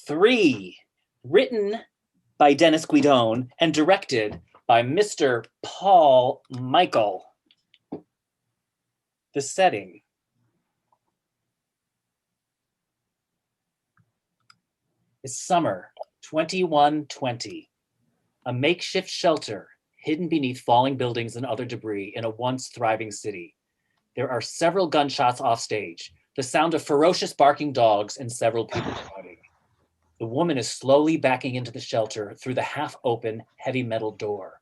3, written by Denis Guidone and directed by Mr. Paul Michael. The setting. Is summer 2120. A makeshift shelter hidden beneath falling buildings and other debris in a once thriving city. There are several gunshots off stage, the sound of ferocious barking dogs, and several people shouting. The woman is slowly backing into the shelter through the half-open, heavy metal door.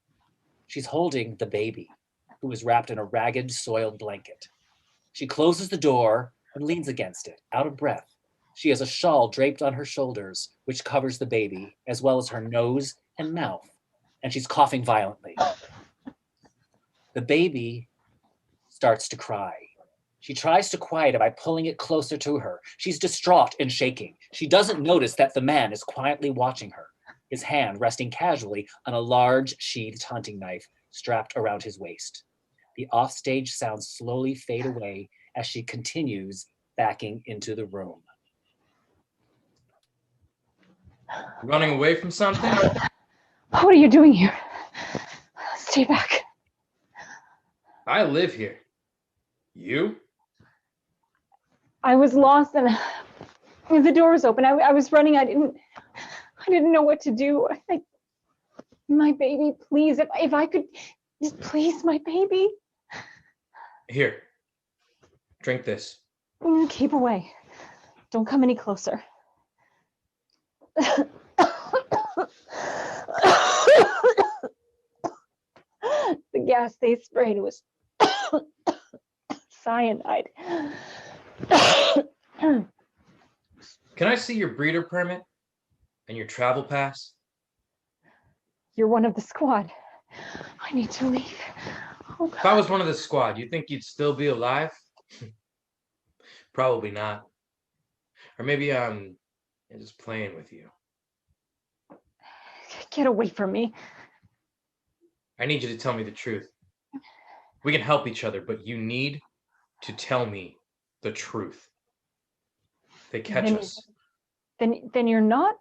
She's holding the baby, who is wrapped in a ragged, soiled blanket. She closes the door and leans against it, out of breath. She has a shawl draped on her shoulders, which covers the baby, as well as her nose and mouth, and she's coughing violently. The baby starts to cry. She tries to quiet it by pulling it closer to her. She's distraught and shaking. She doesn't notice that the man is quietly watching her, his hand resting casually on a large sheathed hunting knife strapped around his waist. The offstage sounds slowly fade away as she continues backing into the room. Running away from something? What are you doing here? Stay back. I live here. You? I was lost and the door was open. I was running. I didn't know what to do. My baby, please, if I could, just please, my baby. Here, drink this. Keep away. Don't come any closer. The gas they sprayed was cyanide. Can I see your breeder permit and your travel pass? You're one of the squad. I need to leave. Oh, God. If I was one of the squad, you think you'd still be alive? Probably not. Or maybe I'm just playing with you. Get away from me. I need you to tell me the truth. We can help each other, but you need to tell me the truth. They catch us. Then you're not?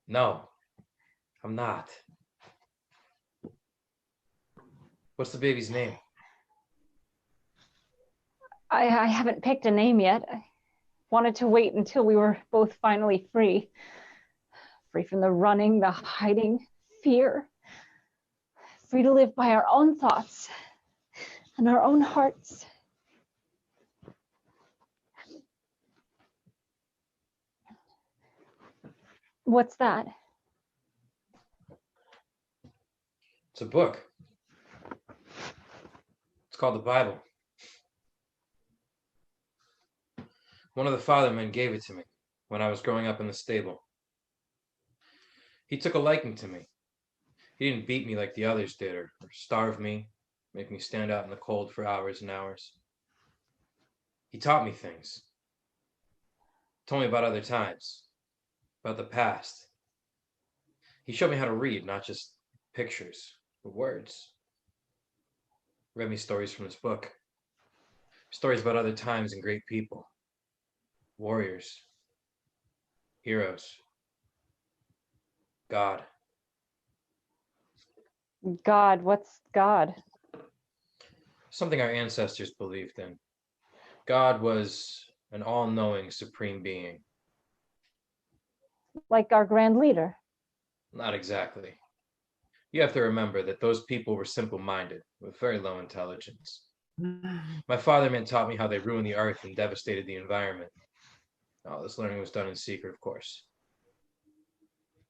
No, I'm not. What's the baby's name? I haven't picked a name yet. I wanted to wait until we were both finally free. Free from the running, the hiding, fear. Free to live by our own thoughts and our own hearts. What's that? It's a book. It's called the Bible. One of the fathermen gave it to me when I was growing up in the stable. He took a liking to me. He didn't beat me like the others did, or starve me, make me stand out in the cold for hours and hours. He taught me things. Told me about other times, about the past. He showed me how to read, not just pictures, but words. Read me stories from this book. Stories about other times and great people. Warriors. Heroes. God. God, what's God? Something our ancestors believed in. God was an all-knowing supreme being. Like our grand leader? Not exactly. You have to remember that those people were simple-minded, with very low intelligence. My fatherman taught me how they ruined the earth and devastated the environment. All this learning was done in secret, of course.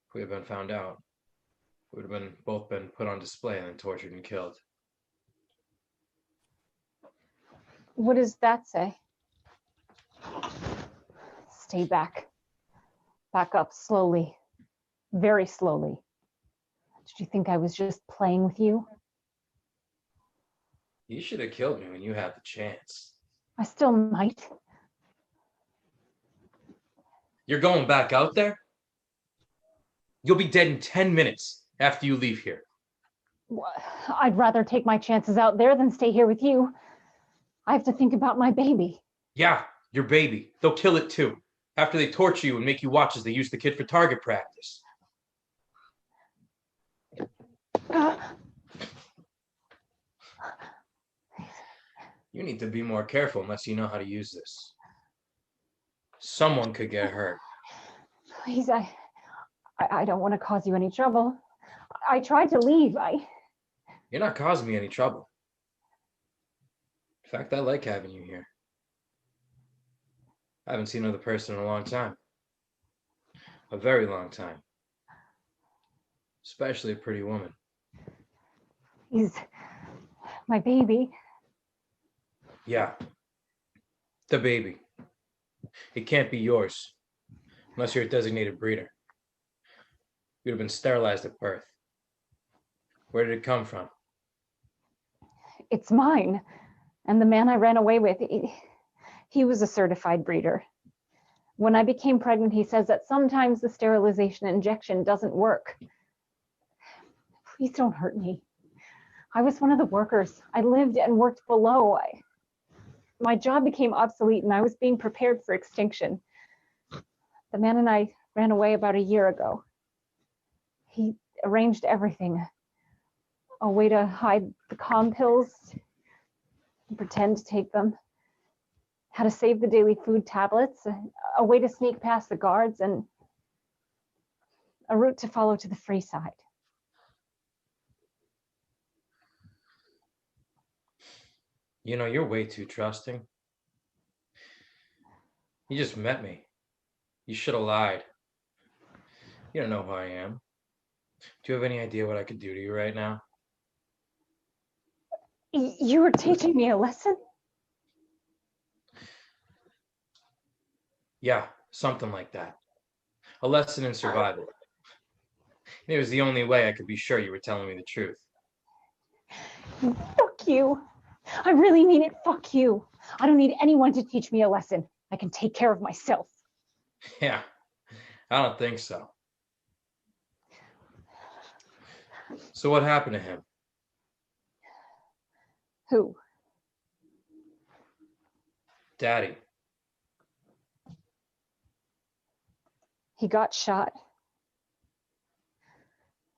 If we had been found out, we would have both been put on display and then tortured and killed. What does that say? Stay back. Back up slowly. Very slowly. Did you think I was just playing with you? You should have killed me when you had the chance. I still might. You're going back out there? You'll be dead in 10 minutes after you leave here. I'd rather take my chances out there than stay here with you. I have to think about my baby. Yeah, your baby. They'll kill it too. After they torture you and make you watch as they use the kid for target practice. You need to be more careful unless you know how to use this. Someone could get hurt. Please, I don't want to cause you any trouble. I tried to leave. You're not causing me any trouble. In fact, I like having you here. I haven't seen another person in a long time. A very long time. Especially a pretty woman. He's my baby. Yeah. The baby. It can't be yours. Unless you're a designated breeder. You'd have been sterilized at birth. Where did it come from? It's mine. And the man I ran away with, he was a certified breeder. When I became pregnant, he says that sometimes the sterilization injection doesn't work. Please don't hurt me. I was one of the workers. I lived and worked below. My job became obsolete and I was being prepared for extinction. The man and I ran away about a year ago. He arranged everything. A way to hide the calm pills, pretend to take them, how to save the daily food tablets, a way to sneak past the guards, and a route to follow to the free side. You know, you're way too trusting. You just met me. You should have lied. You don't know who I am. Do you have any idea what I could do to you right now? You were teaching me a lesson? Yeah, something like that. A lesson in survival. It was the only way I could be sure you were telling me the truth. Fuck you. I really mean it, fuck you. I don't need anyone to teach me a lesson. I can take care of myself. Yeah, I don't think so. So what happened to him? Who? Daddy. He got shot.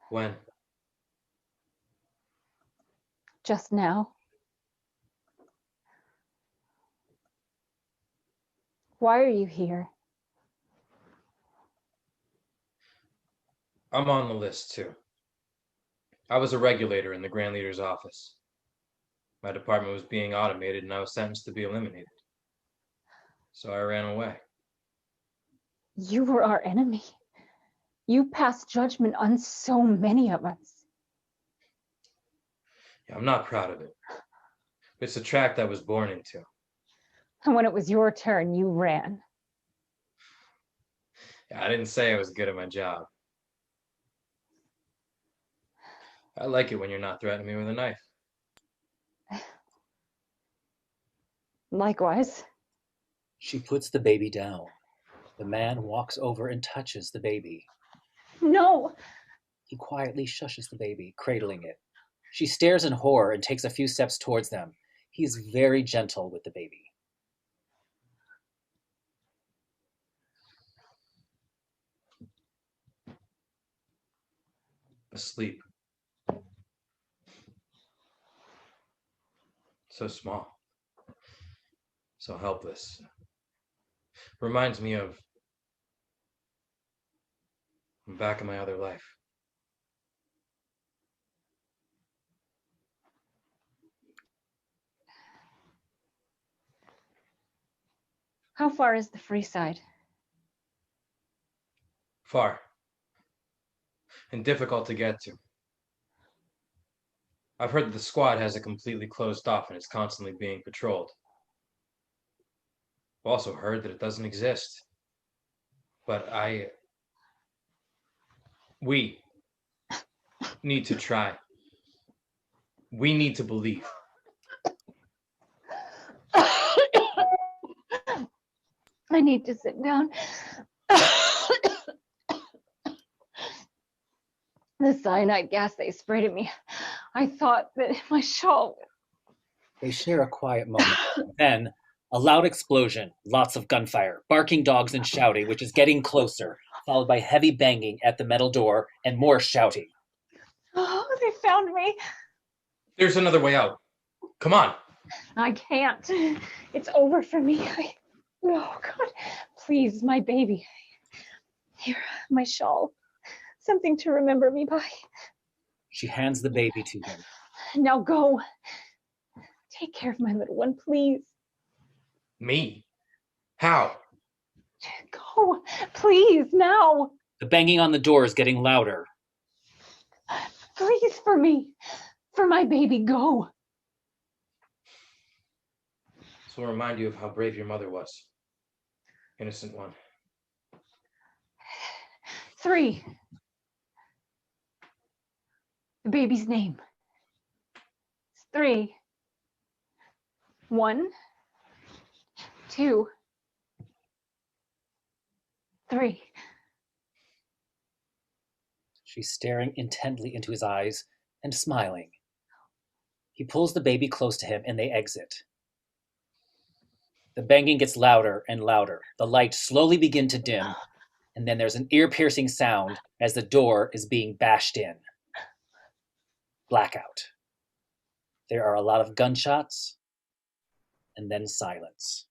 When? Just now. Why are you here? I'm on the list too. I was a regulator in the Grand Leader's office. My department was being automated and I was sentenced to be eliminated. So I ran away. You were our enemy. You passed judgment on so many of us. Yeah, I'm not proud of it. It's a tract I was born into. And when it was your turn, you ran. Yeah, I didn't say I was good at my job. I like it when you're not threatening me with a knife. Likewise. She puts the baby down. The man walks over and touches the baby. No! He quietly shushes the baby, cradling it. She stares in horror and takes a few steps towards them. He is very gentle with the baby. Asleep. So small. So helpless. Reminds me of I'm back in my other life. How far is the free side? Far. And difficult to get to. I've heard that the squad has it completely closed off and it's constantly being patrolled. I've also heard that it doesn't exist. But we need to try. We need to believe. I need to sit down. The cyanide gas they sprayed at me. I thought that my shawl. They share a quiet moment. Then, A loud explosion, lots of gunfire, barking dogs and shouting, which is getting closer, followed by heavy banging at the metal door and more shouting. Oh, they found me. There's another way out. Come on. I can't. It's over for me. Oh, God. Please, my baby. Here, my shawl. Something to remember me by. She hands the baby to him. Now go. Take care of my little one, please. Me? How? Go, please, now. The banging on the door is getting louder. Please, for me. For my baby, go. This will remind you of how brave your mother was. Innocent one. 3. The baby's name. 3. 1, 2, 3. She's staring intently into his eyes and smiling. He pulls the baby close to him and they exit. The banging gets louder and louder. The lights slowly begin to dim, and then there's an ear-piercing sound as the door is being bashed in. Blackout. There are a lot of gunshots, and then silence.